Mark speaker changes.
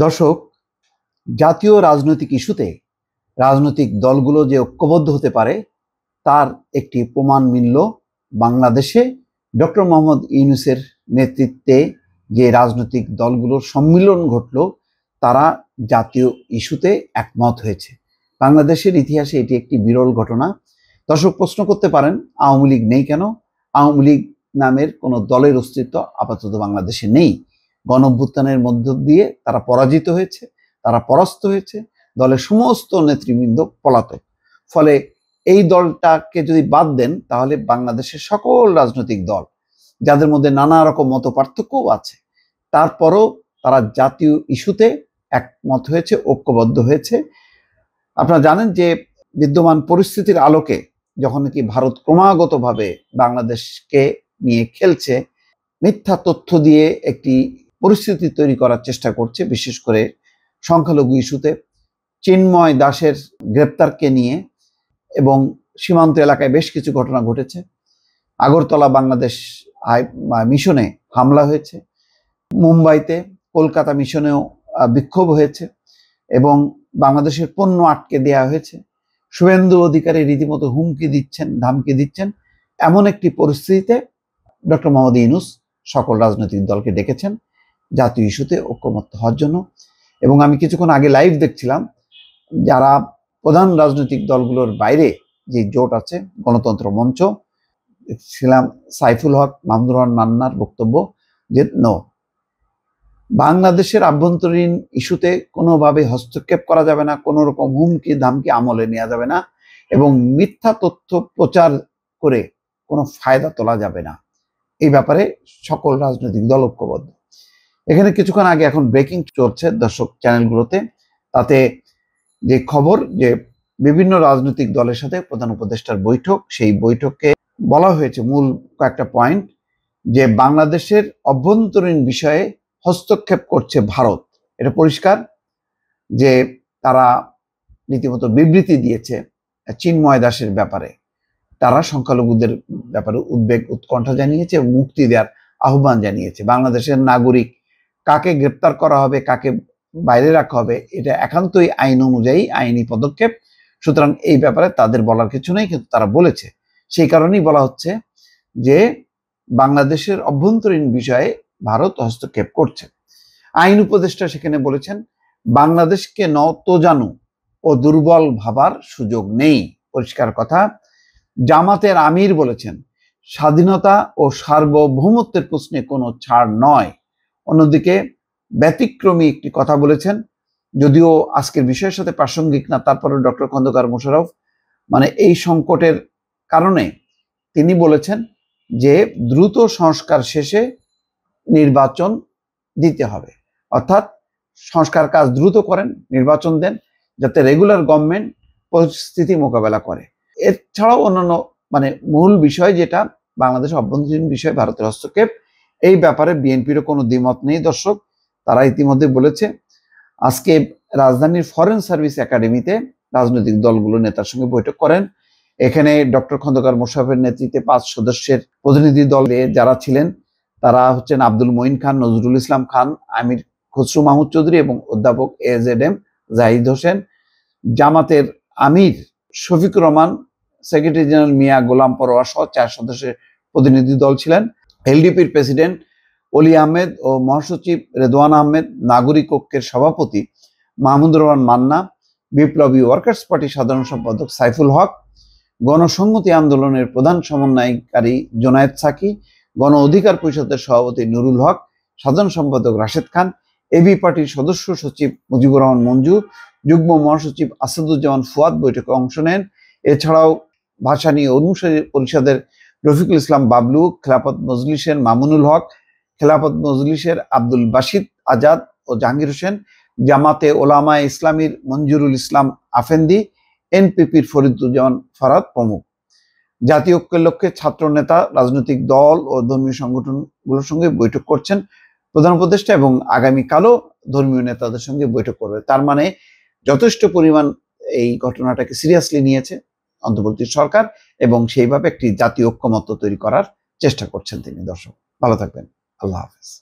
Speaker 1: দর্শক, জাতীয় রাজনৈতিক ইস্যুতে রাজনৈতিক দলগুলো যে ঐক্যবদ্ধ হতে পারে তার একটি প্রমাণ মিলল বাংলাদেশে ডক্টর মোহাম্মদ ইউনূসের নেতৃত্বে যে রাজনৈতিক দলগুলোর সম্মিলন ঘটল, তারা জাতীয় ইস্যুতে একমত হয়েছে। বাংলাদেশের ইতিহাসে এটি একটি বিরল ঘটনা। দর্শক প্রশ্ন করতে পারেন, আওয়ামী লীগ নেই কেন? আওয়ামী লীগ নামের কোনো দলের অস্তিত্ব আপাতত বাংলাদেশে নেই। গণঅভ্যুত্থানের মধ্য দিয়ে তারা পরাজিত হয়েছে, তারা পরাস্ত হয়েছে, দলের সমস্ত নেতৃবৃন্দ পলাতক। ফলে এই দলটাকে যদি বাদ দেন তাহলে বাংলাদেশের সকল রাজনৈতিক দল, যাদের মধ্যে নানা রকম মত পার্থক্যও আছে, তারপরও তারা জাতীয় ইস্যুতে একমত হয়েছে, ঐক্যবদ্ধ হয়েছে। আপনারা জানেন যে বিদ্যমান পরিস্থিতির আলোকে যখন নাকি ভারত ক্রমাগতভাবে বাংলাদেশকে নিয়ে খেলছে, মিথ্যা তথ্য দিয়ে একটি পরিস্থিতি তৈরি করার চেষ্টা করছে, বিশেষ করে সংখ্যালঘু ইস্যুতে চিন্ময় দাসের গ্রেপ্তারকে নিয়ে, এবং সীমান্ত এলাকায় বেশ কিছু ঘটনা ঘটেছে। আগরতলা বাংলাদেশ মিশনে হামলা হয়েছে, মুম্বাইতে কলকাতা মিশনেও বিক্ষোভ হয়েছে এবং বাংলাদেশের পণ্য আটকে দেওয়া হয়েছে। শুভেন্দু অধিকারী রীতিমতো হুমকি দিচ্ছেন, ধামকি দিচ্ছেন। এমন একটি পরিস্থিতিতে ডক্টর মোহাম্মদ ইউনূস সকল রাজনৈতিক দলকে ডেকেছেন জাতীয় ইস্যুতে ঐক্যমত্য হওয়ার জন্য। এবং আমি কিছুক্ষণ আগে লাইভ দেখছিলাম, যারা প্রধান রাজনৈতিক দলগুলোর বাইরে যে জোট আছে, গণতন্ত্র মঞ্চ, দেখছিলাম সাইফুল হক, মাহমুদুর রহমান মান্নার বক্তব্য যে বাংলাদেশের আভ্যন্তরীণ ইস্যুতে কোনোভাবে হস্তক্ষেপ করা যাবে না, কোনো রকম হুমকি ধামকি আমলে নেওয়া যাবে না, এবং মিথ্যা তথ্য প্রচার করে কোনো ফায়দা তোলা যাবে না। এই ব্যাপারে সকল রাজনৈতিক দল ঐক্যবদ্ধ। এখানে কিছুক্ষণ আগে এখন ব্রেকিং চলছে দর্শক চ্যানেলগুলোতে, তাতে যে খবর যে বিভিন্ন রাজনৈতিক দলের সাথে প্রধান উপদেষ্টার বৈঠক, সেই বৈঠকে বলা হয়েছে মূল কয়েকটা পয়েন্ট, যে বাংলাদেশের অভ্যন্তরীণ বিষয়ে হস্তক্ষেপ করছে ভারত। এটা পরিষ্কার যে তারা রীতিমতো বিবৃতি দিয়েছে চিন্ময় দাসের ব্যাপারে, তারা সংখ্যালঘুদের ব্যাপারে উদ্বেগ উৎকণ্ঠা জানিয়েছে এবং মুক্তি দেওয়ার আহ্বান জানিয়েছে। বাংলাদেশের নাগরিক কাকে গ্রেপ্তার করা হবে, কাকে বাইরে রাখা হবে, এটা একান্তই আইন অনুযায়ী আইনি পদক্ষেপ। সুতরাং এই ব্যাপারে তাদের বলার কিছু নেই, কিন্তু তারা বলেছে। সেই কারণেই বলা হচ্ছে যে বাংলাদেশের অভ্যন্তরীণ বিষয়ে ভারত হস্তক্ষেপ করছে। আইন উপদেষ্টা সেখানে বলেছেন, বাংলাদেশকে নতজানু ও দুর্বল ভাবার সুযোগ নেই। পরিষ্কার কথা। জামাতের আমির বলেছেন, স্বাধীনতা ও সার্বভৌমত্বের প্রশ্নে কোনো ছাড় নয়। অন্যদিকে ব্যতিক্রমী একটি কথা বলেছেন, যদিও আজকের বিষয়ের সাথে প্রাসঙ্গিক না, তারপরে ডক্টর খন্দকার মোশাররফ এই সংকটের কারণে তিনি বলেছেন যে দ্রুত সংস্কার শেষে নির্বাচন দিতে হবে, অর্থাৎ সংস্কার কাজ দ্রুত করেন, নির্বাচন দেন, যাতে রেগুলার গভর্নমেন্ট পরিস্থিতি মোকাবেলা করে। এছাড়াও অন্যান্য মূল বিষয় যেটা বাংলাদেশ অভ্যন্তরীণ বিষয়ে ভারতের হস্তক্ষেপ, এই ব্যাপারে বিএনপিরও কোনো দ্বিমত নেই দর্শক। তারা ইতিমধ্যে বলেছে, আজকে রাজধানীর ফরেন সার্ভিস একাডেমিতে রাজনৈতিক দলগুলো নেতার সঙ্গে বৈঠক করেন। এখানে ডক্টর খন্দকার মোশাররফের নেতৃত্বে 5 সদস্যের প্রতিনিধি দলে যারা ছিলেন তারা হচ্ছেন আব্দুল মঈন খান, নজরুল ইসলাম খান, আমির খসরু মাহমুদ চৌধুরী এবং অধ্যাপক AZM জাহিদ হোসেন। জামাতের আমির শফিকুর রহমান, সেক্রেটারি জেনারেল মিয়া গোলাম পরোয়া সহ 4 সদস্যের প্রতিনিধি দল ছিলেন। এলডিপির প্রেসিডেন্ট অলি আহমেদ ও মহাসচিব রেদওয়ান আহমেদ, নাগরিক ঐক্যের সভাপতি মাহমুদুর রহমান মান্না, বিপ্লবী ওয়ার্কার্স পার্টির সাধারণ সম্পাদক সাইফুল হক, গণসংহতি আন্দোলনের প্রধান সমন্বয়কারী জোনায়েদ সাকি, গণ অধিকার পরিষদের সভাপতি নুরুল হক, সাধারণ সম্পাদক রাশেদ খান, এবি পার্টির সদস্য সচিব মুজিবুর রহমান মঞ্জু, যুগ্ম মহাসচিব আসাদুজ্জামান ফুয়াদ বৈঠকে অংশ নেন। এছাড়াও ভাসানী অনুসারী পরিষদের রফিকুল ইসলাম বাবলু, খেলাফত মজলিসের মামুনুল হক, খেলাফত মজলিসের আব্দুল বাসিদ আজাদ ও জাহাঙ্গীর হোসেন, জামাতে ওলামায়ে ইসলামীর মঞ্জুরুল ইসলাম আফেন্দি, এনপিপির ফরিদুজ্জামান ফরাদ প্রমুখ। জাতীয় ঐক্যের লক্ষ্যে ছাত্র নেতা, রাজনৈতিক দল ও ধর্মীয় সংগঠনগুলোর সঙ্গে বৈঠক করছেন প্রধান উপদেষ্টা, এবং আগামীকালও ধর্মীয় নেতাদের সঙ্গে বৈঠক করবে। তার মানে যথেষ্ট পরিমাণ এই ঘটনাটাকে সিরিয়াসলি নিয়েছে অন্তর্বর্তী সরকার, এবং সেইভাবে একটি জাতীয় ঐক্যমত্য তৈরি করার চেষ্টা করছেন তিনি। দর্শক ভালো থাকবেন, আল্লাহ হাফেজ।